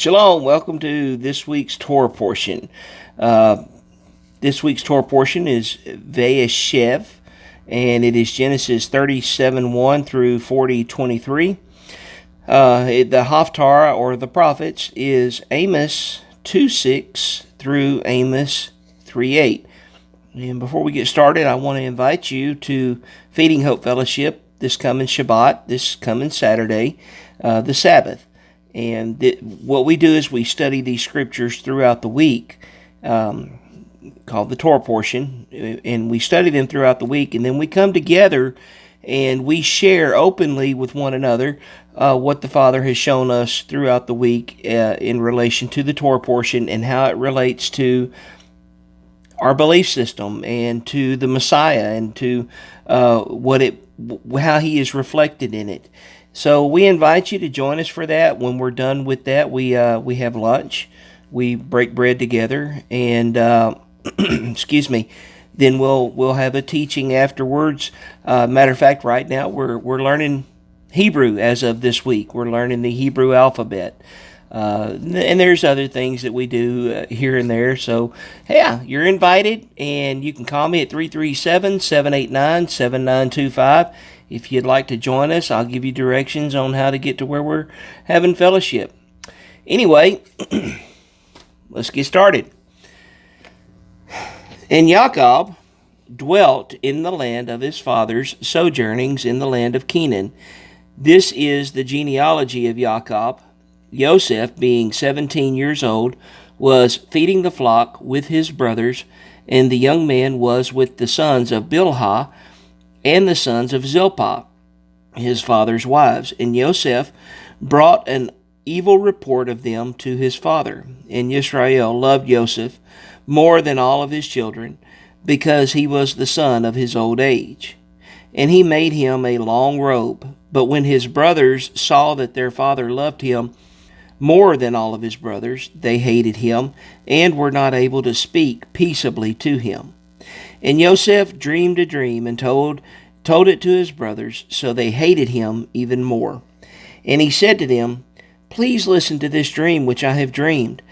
Shalom, welcome to this week's Torah portion. This week's Torah portion is Vayeshev, and it is Genesis 37:1 through 40:23. The Haftarah, or the prophets, is Amos 2:6 through Amos 3:8. And before we get started, I want to invite you to Feeding Hope Fellowship this coming Shabbat, this coming Saturday, the Sabbath. And what we do is we study these scriptures throughout the week, called the Torah portion, and we study them throughout the week, and then we come together and we share openly with one another what the Father has shown us throughout the week in relation to the Torah portion and how it relates to our belief system and to the Messiah and to how He is reflected in it. So we invite you to join us for that. When we're done with that, we have lunch. We break bread together, and excuse me. Then we'll have a teaching afterwards. Matter of fact, right now we're learning Hebrew as of this week. We're learning the Hebrew alphabet, and there's other things that we do here and there. So yeah, you're invited, and you can call me at 337-789-7925. If you'd like to join us, I'll give you directions on how to get to where we're having fellowship. Anyway, let's get started. And Jacob dwelt in the land of his fathers' sojournings in the land of Canaan. This is the genealogy of Jacob. Joseph, being 17 years old, was feeding the flock with his brothers, and the young man was with the sons of Bilhah and the sons of Zilpah, his father's wives. And Joseph brought an evil report of them to his father. And Israel loved Joseph more than all of his children, because he was the son of his old age. And he made him a long robe. But when his brothers saw that their father loved him more than all of his brothers, they hated him and were not able to speak peaceably to him. And Joseph dreamed a dream and told it to his brothers, so they hated him even more. And he said to them, "Please listen to this dream which I have dreamed.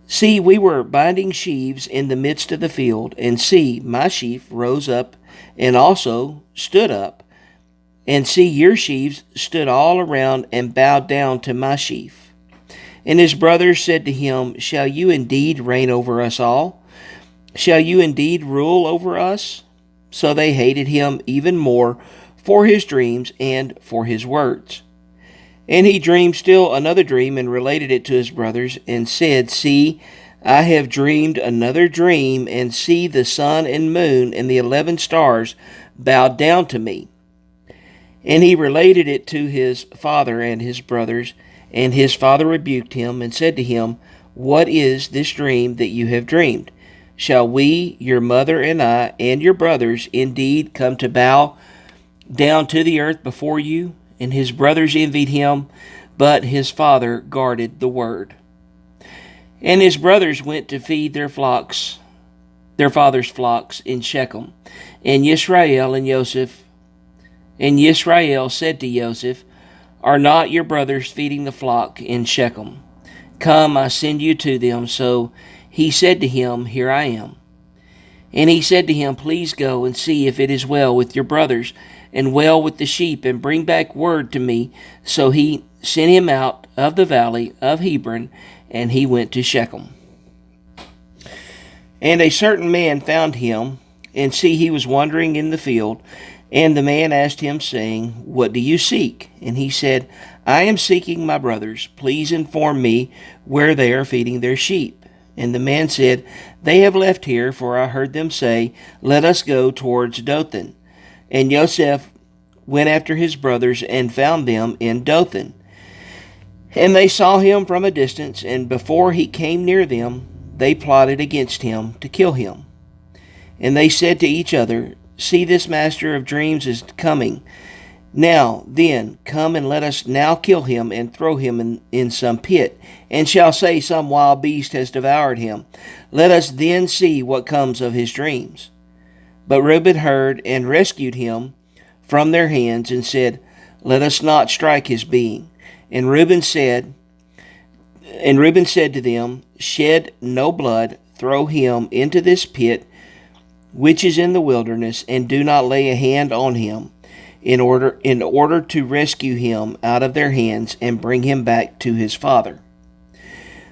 See, we were binding sheaves in the midst of the field, and see, my sheaf rose up and also stood up. And see, your sheaves stood all around and bowed down to my sheaf." And his brothers said to him, "Shall you indeed reign over us all? Shall you indeed rule over us?" So they hated him even more for his dreams and for his words. And he dreamed still another dream and related it to his brothers and said, "See, I have dreamed another dream, and see, the sun and moon and the 11 stars bowed down to me." And he related it to his father and his brothers, and his father rebuked him and said to him, "What is this dream that you have dreamed? Shall we, your mother and I, and your brothers, indeed come to bow down to the earth before you?" And his brothers envied him, but his father guarded the word. And his brothers went to feed their father's flocks in Shechem. And Yisrael said to Joseph, "Are not your brothers feeding the flock in Shechem? Come, I send you to them." So he said to him, "Here I am." And he said to him, "Please go and see if it is well with your brothers and well with the sheep, and bring back word to me." So he sent him out of the valley of Hebron, and he went to Shechem. And a certain man found him, and see, he was wandering in the field. And the man asked him, saying, "What do you seek?" And he said, "I am seeking my brothers. Please inform me where they are feeding their sheep." And the man said, "They have left here, for I heard them say, 'Let us go towards Dothan.'" And Joseph went after his brothers and found them in Dothan. And they saw him from a distance, and before he came near them, they plotted against him to kill him. And they said to each other, "See, this master of dreams is coming. Now then, come and let us now kill him and throw him in some pit, and shall say, 'Some wild beast has devoured him.' Let us then see what comes of his dreams." But Reuben heard and rescued him from their hands and said, "Let us not strike his being." And Reuben said, And Reuben said to them, Shed no blood, throw him into this pit which is in the wilderness, and do not lay a hand on him, in order to rescue him out of their hands and bring him back to his father.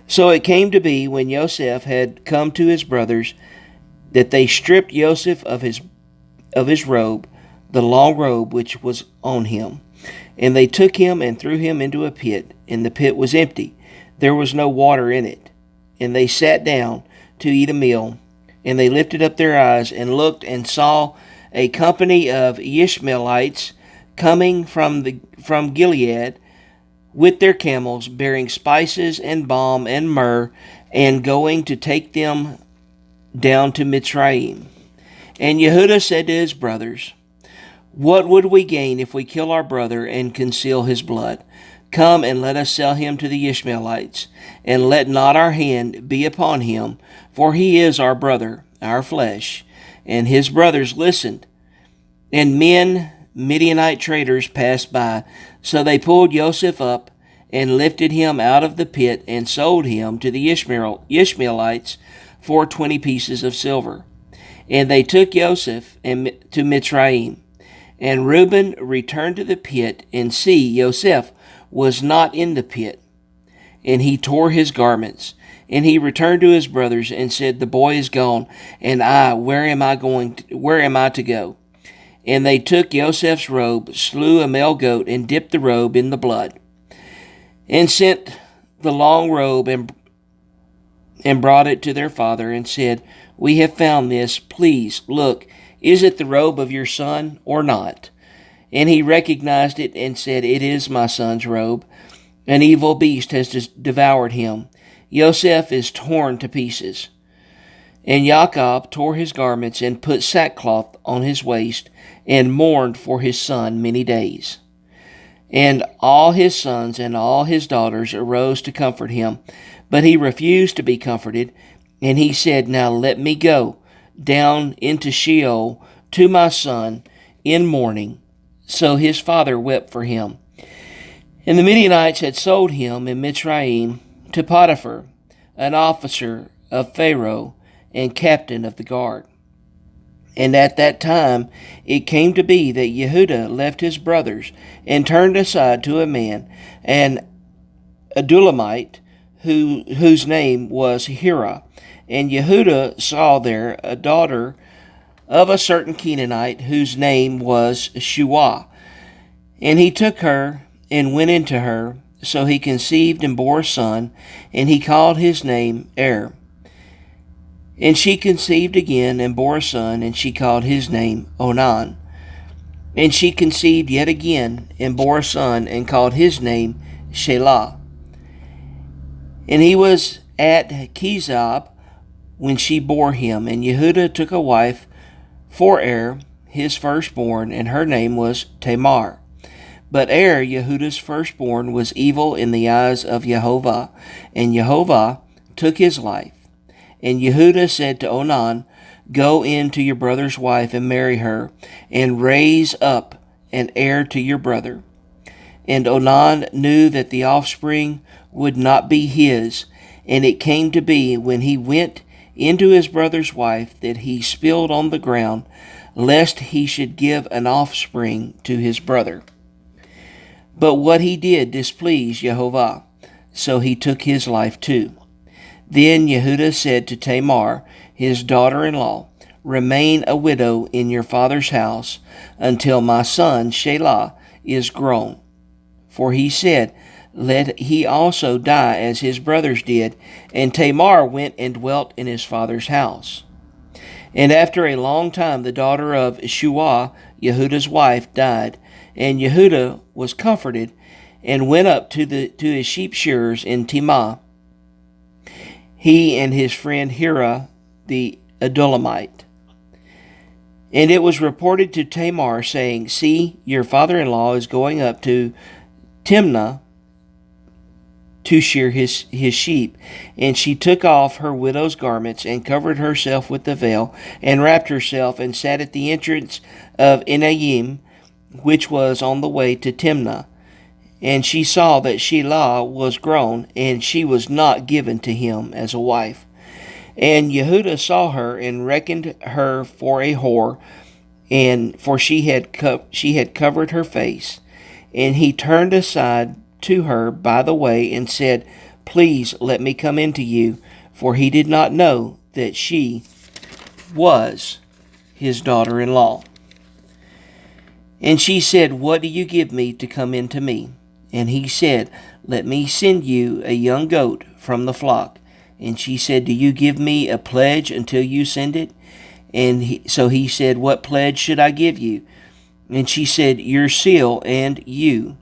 So it came to be, when Joseph had come to his brothers, that they stripped Joseph of his robe, the long robe which was on him. And they took him and threw him into a pit, and the pit was empty. There was no water in it. And they sat down to eat a meal, and they lifted up their eyes and looked, and saw a company of Ishmaelites coming from Gilead with their camels, bearing spices and balm and myrrh, and going to take them down to Mitzrayim. And Yehudah said to his brothers, What would we gain if we kill our brother and conceal his blood? Come and let us sell him to the Ishmaelites, and let not our hand be upon him, for he is our brother, our flesh. And his brothers listened. And men, Midianite traders, passed by. So they pulled Joseph up and lifted him out of the pit and sold him to the Ishmaelites for 20 pieces of silver. And they took Joseph to Mitzrayim. And Reuben returned to the pit, and see, Joseph was not in the pit. And he tore his garments. And he returned to his brothers and said, The boy is gone, and where am I to go? And they took Joseph's robe, slew a male goat, and dipped the robe in the blood, and sent the long robe and brought it to their father, and said, We have found this. Please look, is it the robe of your son or not? And he recognized it and said, It is my son's robe. An evil beast has devoured him. Joseph is torn to pieces. And Jacob tore his garments and put sackcloth on his waist, and mourned for his son many days. And all his sons and all his daughters arose to comfort him, but he refused to be comforted. And he said, Now let me go down into Sheol to my son in mourning. So his father wept for him. And the Midianites had sold him in Mitzrayim to Potiphar, an officer of Pharaoh and captain of the guard. And at that time it came to be that Yehudah left his brothers and turned aside to a man, an Adulamite, whose name was Hira. And Yehudah saw there a daughter of a certain Canaanite, whose name was Shua. And he took her and went into her. So he conceived and bore a son, and he called his name Er. And she conceived again and bore a son, and she called his name Onan. And she conceived yet again and bore a son, and called his name Shelah. And he was at Kezab when she bore him. And Yehudah took a wife for Er, his firstborn, and her name was Tamar. But Yehudah's firstborn, was evil in the eyes of Jehovah, and Jehovah took his life. And Yehudah said to Onan, Go in to your brother's wife and marry her, and raise up an heir to your brother. And Onan knew that the offspring would not be his, and it came to be, when he went into his brother's wife, that he spilled on the ground, lest he should give an offspring to his brother. But what he did displeased Jehovah, so he took his life too. Then Yehudah said to Tamar, his daughter-in-law, Remain a widow in your father's house until my son Shelah is grown. For he said, Let he also die as his brothers did. And Tamar went and dwelt in his father's house. And after a long time the daughter of Shua, Yehudah's wife, died. And Yehudah was comforted, and went up to his sheep shearers in Timah, he and his friend Hira the Adulamite. And it was reported to Tamar, saying, See, your father-in-law is going up to Timnah to shear his sheep. And she took off her widow's garments, and covered herself with the veil, and wrapped herself, and sat at the entrance of Enayim, which was on the way to Timnah. And she saw that Shelah was grown, and she was not given to him as a wife. And Yehudah saw her, and reckoned her for a whore, and for she had covered her face. And he turned aside to her by the way, and said, Please let me come into you, for he did not know that she was his daughter-in-law. And she said, What do you give me to come into me? And he said, Let me send you a young goat from the flock. And she said, Do you give me a pledge until you send it? And so he said, What pledge should I give you? And she said, Your seal and your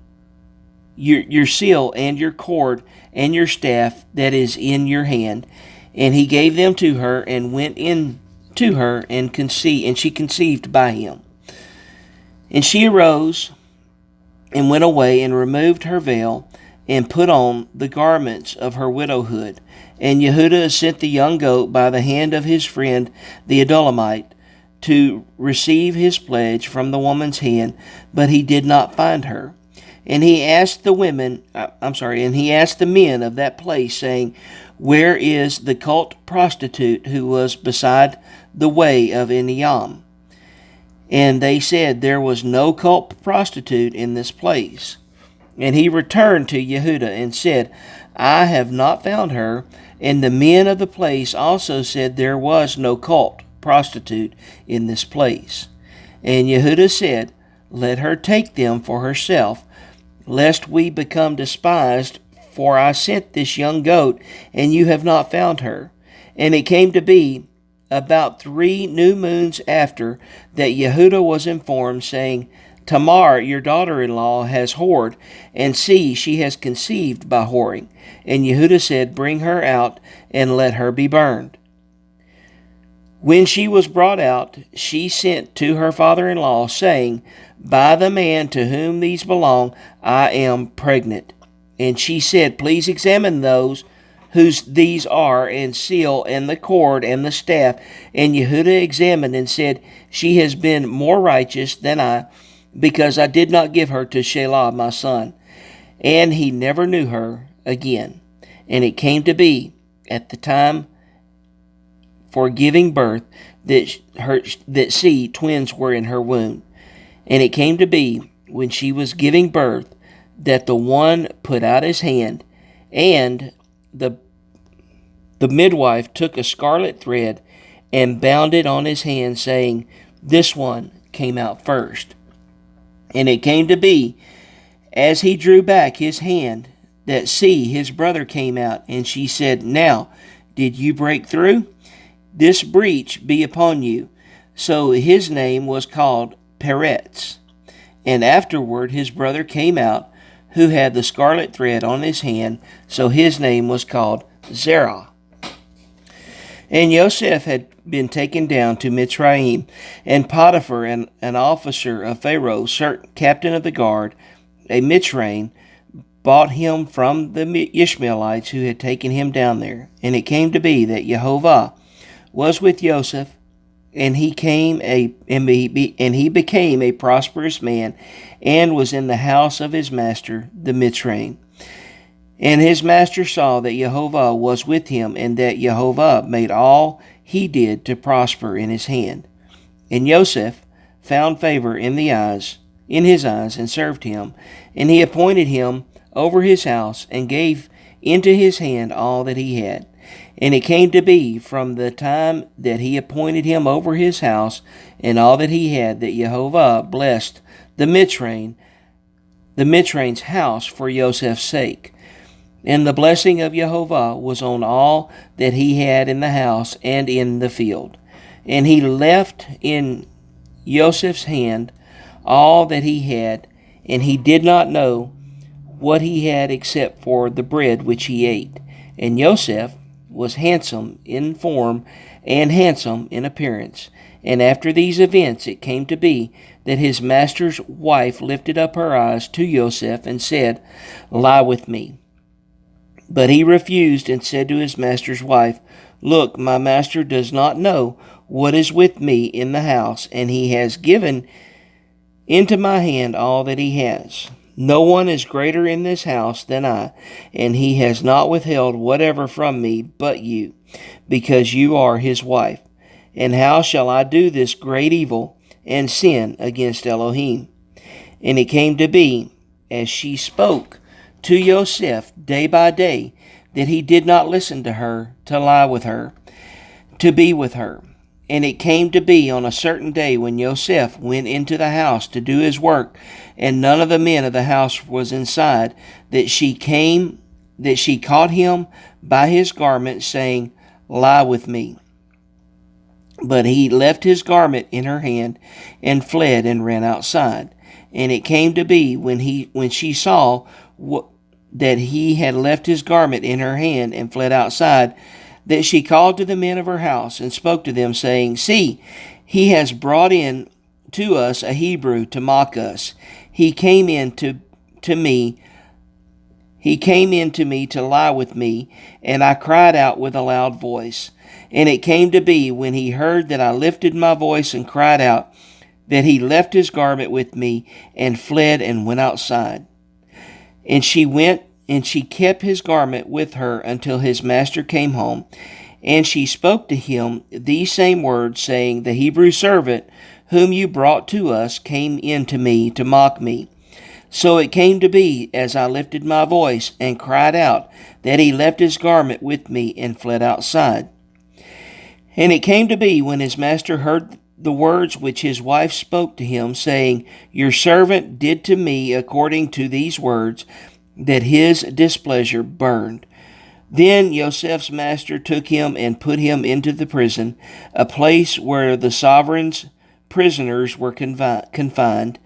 seal and your cord and your staff that is in your hand. And he gave them to her, and went in to her, and she conceived by him. And she arose and went away, and removed her veil, and put on the garments of her widowhood. And Yehudah sent the young goat by the hand of his friend the Edolamite to receive his pledge from the woman's hand, but he did not find her. And he asked the men of that place, saying, Where is the cult prostitute who was beside the way of Eniam? And they said, There was no cult prostitute in this place. And he returned to Yehudah and said, I have not found her. And the men of the place also said, There was no cult prostitute in this place. And Yehudah said, Let her take them for herself, lest we become despised, for I sent this young goat, and you have not found her. And it came to be about 3 new moons after that Yehudah was informed, saying, Tamar, your daughter-in-law, has whored, and see, she has conceived by whoring. And Yehudah said, Bring her out, and let her be burned. When she was brought out, she sent to her father-in-law, saying, By the man to whom these belong, I am pregnant. And she said, Please examine those whose these are, and seal, and the cord, and the staff. And Yehudah examined, and said, She has been more righteous than I, because I did not give her to Shelah my son. And he never knew her again. And it came to be, at the time for giving birth, that twins were in her womb. And it came to be, when she was giving birth, that the one put out his hand, and the midwife took a scarlet thread and bound it on his hand, saying, This one came out first. And it came to be, as he drew back his hand, that his brother came out. And she said, Now, did you break through? This breach be upon you. So his name was called Peretz. And afterward his brother came out, who had the scarlet thread on his hand, so his name was called Zerah. And Yosef had been taken down to Mitzrayim, and Potiphar, an officer of Pharaoh, captain of the guard, a Mitzrayim, bought him from the Ishmaelites who had taken him down there. And it came to be that Yehovah was with Yosef, and he became a prosperous man, and was in the house of his master, the Mitzrayim. And his master saw that Yehovah was with him, and that Yehovah made all he did to prosper in his hand. And Yosef found favor in his eyes, and served him. And he appointed him over his house, and gave into his hand all that he had. And it came to be, from the time that he appointed him over his house and all that he had, that Yehovah blessed the Mitzrayim's house for Joseph's sake. And the blessing of Yehovah was on all that he had in the house and in the field. And he left in Joseph's hand all that he had, and he did not know what he had except for the bread which he ate. And Joseph was handsome in form and handsome in appearance. And after these events it came to be that his master's wife lifted up her eyes to Joseph and said, Lie with me. But he refused, and said to his master's wife, Look, my master does not know what is with me in the house, and he has given into my hand all that he has. No one is greater in this house than I, and he has not withheld whatever from me but you, because you are his wife. And how shall I do this great evil and sin against Elohim?" And it came to be, as she spoke to Yosef day by day, that he did not listen to her, to lie with her, to be with her. And it came to be on a certain day, when Yosef went into the house to do his work, and none of the men of the house was inside, that she caught him by his garment, saying, "Lie with me." But he left his garment in her hand, and fled and ran outside. And it came to be, when she saw that he had left his garment in her hand and fled outside, that she called to the men of her house and spoke to them, saying, "See, he has brought in to us a Hebrew to mock us. He came in to me to lie with me, and I cried out with a loud voice. And it came to be, when he heard that I lifted my voice and cried out, that he left his garment with me and fled and went outside. And she went and she kept his garment with her until his master came home. And she spoke to him these same words, saying, The Hebrew servant whom you brought to us came in to me to mock me. So it came to be, as I lifted my voice and cried out, that he left his garment with me and fled outside. And it came to be, when his master heard the words which his wife spoke to him, saying, Your servant did to me according to these words, that his displeasure burned. Then Joseph's master took him and put him into the prison, a place where the sovereign's prisoners were confined,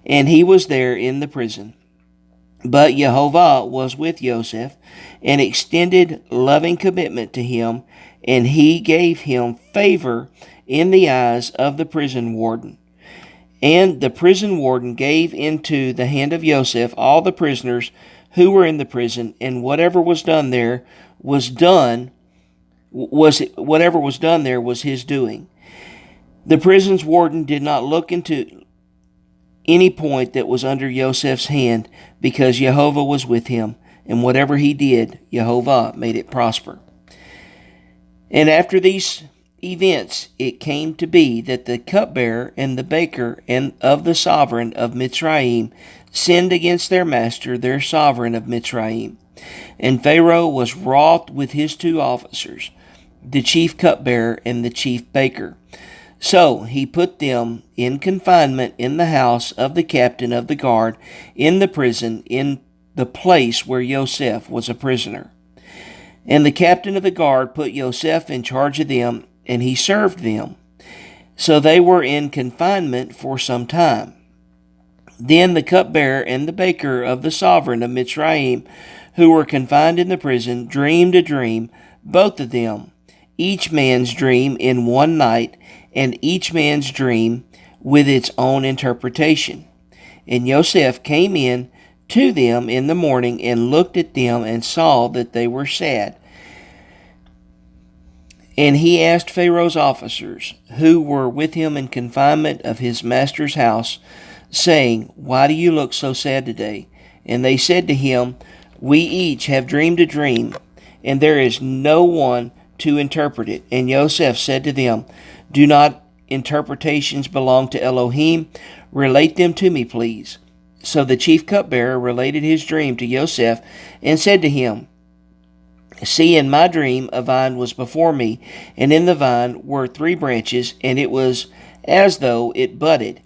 and he was there in the prison. But Jehovah was with Joseph, and extended loving commitment to him, and he gave him favor in the eyes of the prison warden. And the prison warden gave into the hand of Joseph all the prisoners who were in the prison, and whatever was done there was his doing. The prison's warden did not look into any point that was under Joseph's hand, because Jehovah was with him, and whatever he did, Jehovah made it prosper. And after these events, it came to be that the cupbearer and the baker and of the sovereign of Mitzrayim sinned against their master, their sovereign of Mitzrayim. And Pharaoh was wroth with his two officers, the chief cupbearer and the chief baker. So he put them in confinement in the house of the captain of the guard, in the prison, in the place where Joseph was a prisoner. And the captain of the guard put Joseph in charge of them, and he served them. So they were in confinement for some time. Then the cupbearer and the baker of the sovereign of Mitzrayim, who were confined in the prison, dreamed a dream, both of them, each man's dream in one night, and each man's dream with its own interpretation. And Joseph came in to them in the morning, and looked at them, and saw that they were sad. And he asked Pharaoh's officers, who were with him in confinement of his master's house, saying, Why do you look so sad today? And they said to him, We each have dreamed a dream, and there is no one to interpret it. And Joseph said to them, Do not interpretations belong to Elohim? Relate them to me, please. So the chief cupbearer related his dream to Joseph, and said to him, See, in my dream a vine was before me, and in the vine were 3 branches, and it was as though it budded.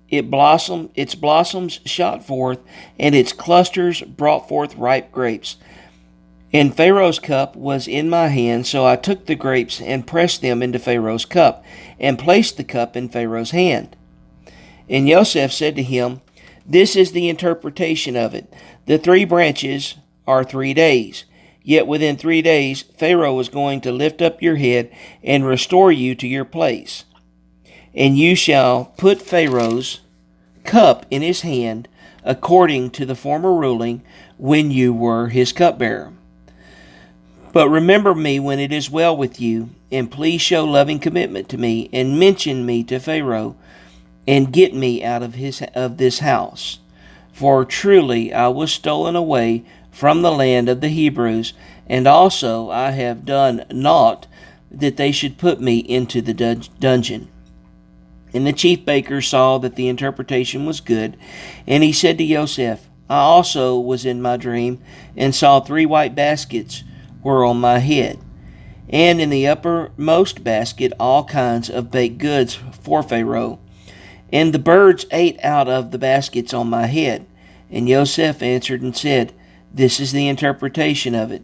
Its blossoms shot forth, and its clusters brought forth ripe grapes. And Pharaoh's cup was in my hand, so I took the grapes and pressed them into Pharaoh's cup, and placed the cup in Pharaoh's hand. And Joseph said to him, This is the interpretation of it. The 3 branches are 3 days. Yet within 3 days Pharaoh is going to lift up your head and restore you to your place. And you shall put Pharaoh's cup in his hand, according to the former ruling when you were his cupbearer. But remember me when it is well with you, and please show loving commitment to me, and mention me to Pharaoh, and get me out of this house. For truly I was stolen away from the land of the Hebrews, and also I have done naught that they should put me into the dungeon. And the chief baker saw that the interpretation was good, and he said to Joseph, I also was in my dream, and saw 3 white baskets were on my head, and in the uppermost basket all kinds of baked goods for Pharaoh. And the birds ate out of the baskets on my head. And Joseph answered and said, This is the interpretation of it.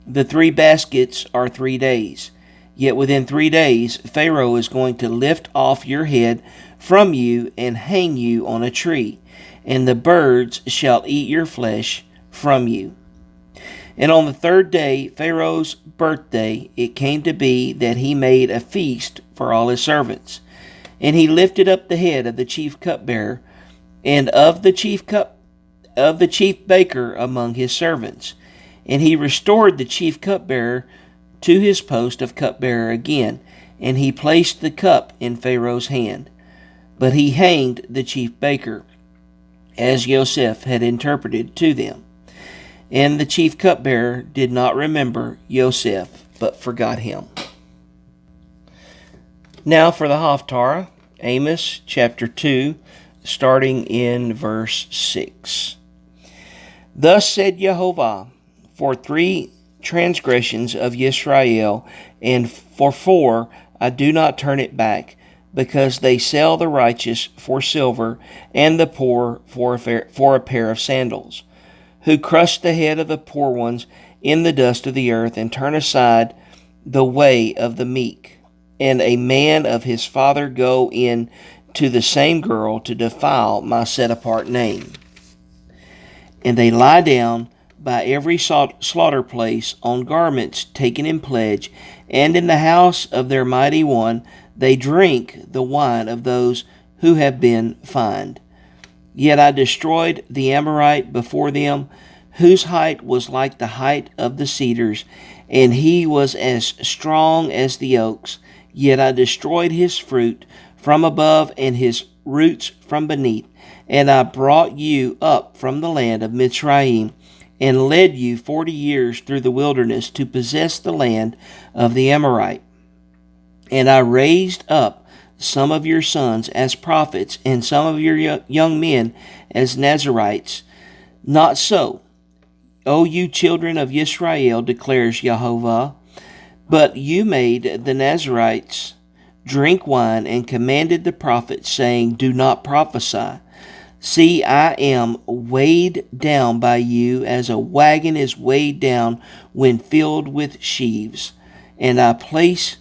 The 3 baskets are 3 days. Yet within 3 days Pharaoh is going to lift off your head from you and hang you on a tree, and the birds shall eat your flesh from you. And on the 3rd day, Pharaoh's birthday, it came to be that he made a feast for all his servants. And he lifted up the head of the chief cupbearer and of the chief baker among his servants. And he restored the chief cupbearer to his post of cupbearer again, and he placed the cup in Pharaoh's hand. But he hanged the chief baker, as Joseph had interpreted to them. And the chief cupbearer did not remember Joseph, but forgot him. Now for the Haftarah, Amos chapter 2, starting in verse 6. Thus said Jehovah, for 3 transgressions of Yisrael, and for 4 I do not turn it back, because they sell the righteous for silver, and the poor for a pair of sandals, who crush the head of the poor ones in the dust of the earth, and turn aside the way of the meek. And a man of his father go in to the same girl to defile my set-apart name. And they lie down by every slaughter place on garments taken in pledge, and in the house of their mighty one they drink the wine of those who have been fined. Yet I destroyed the Amorite before them, whose height was like the height of the cedars, and he was as strong as the oaks. Yet I destroyed his fruit from above and his roots from beneath. And I brought you up from the land of Mitzrayim, and led you 40 years through the wilderness to possess the land of the Amorite. And I raised up some of your sons as prophets, and some of your young men as Nazirites. Not so, O you children of Yisrael, declares Jehovah, but you made the Nazirites drink wine, and commanded the prophets, saying, Do not prophesy. See, I am weighed down by you, as a wagon is weighed down when filled with sheaves. And a place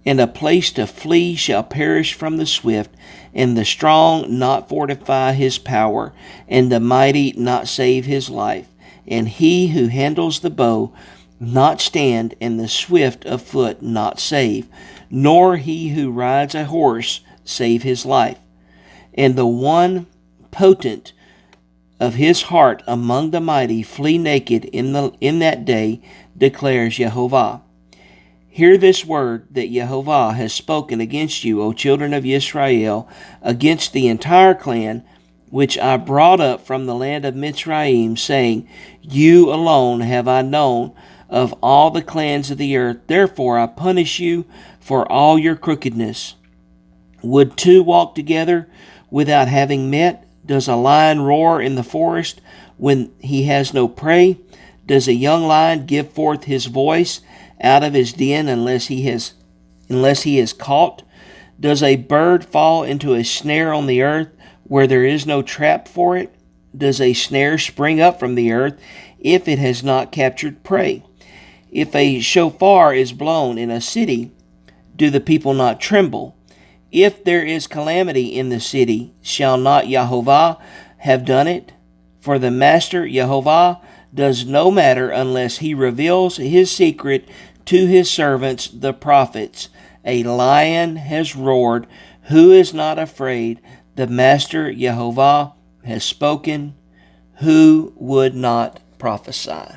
to flee shall perish from the swift, and the strong not fortify his power, and the mighty not save his life. And he who handles the bow not stand, and the swift of foot not save, nor he who rides a horse save his life. And the one potent of his heart among the mighty flee naked in that day, declares Jehovah. Hear this word that Jehovah has spoken against you, O children of Yisrael, against the entire clan which I brought up from the land of Mitzrayim, saying, You alone have I known of all the clans of the earth, therefore I punish you for all your crookedness. Would 2 walk together without having met? Does a lion roar in the forest when he has no prey? Does a young lion give forth his voice out of his den unless he is caught? Does a bird fall into a snare on the earth where there is no trap for it? Does a snare spring up from the earth if it has not captured prey? If a shofar is blown in a city, do the people not tremble? If there is calamity in the city, shall not Jehovah have done it? For the Master Jehovah does no matter unless he reveals his secret to his servants the prophets. A lion has roared, who is not afraid? The Master Jehovah has spoken, who would not prophesy?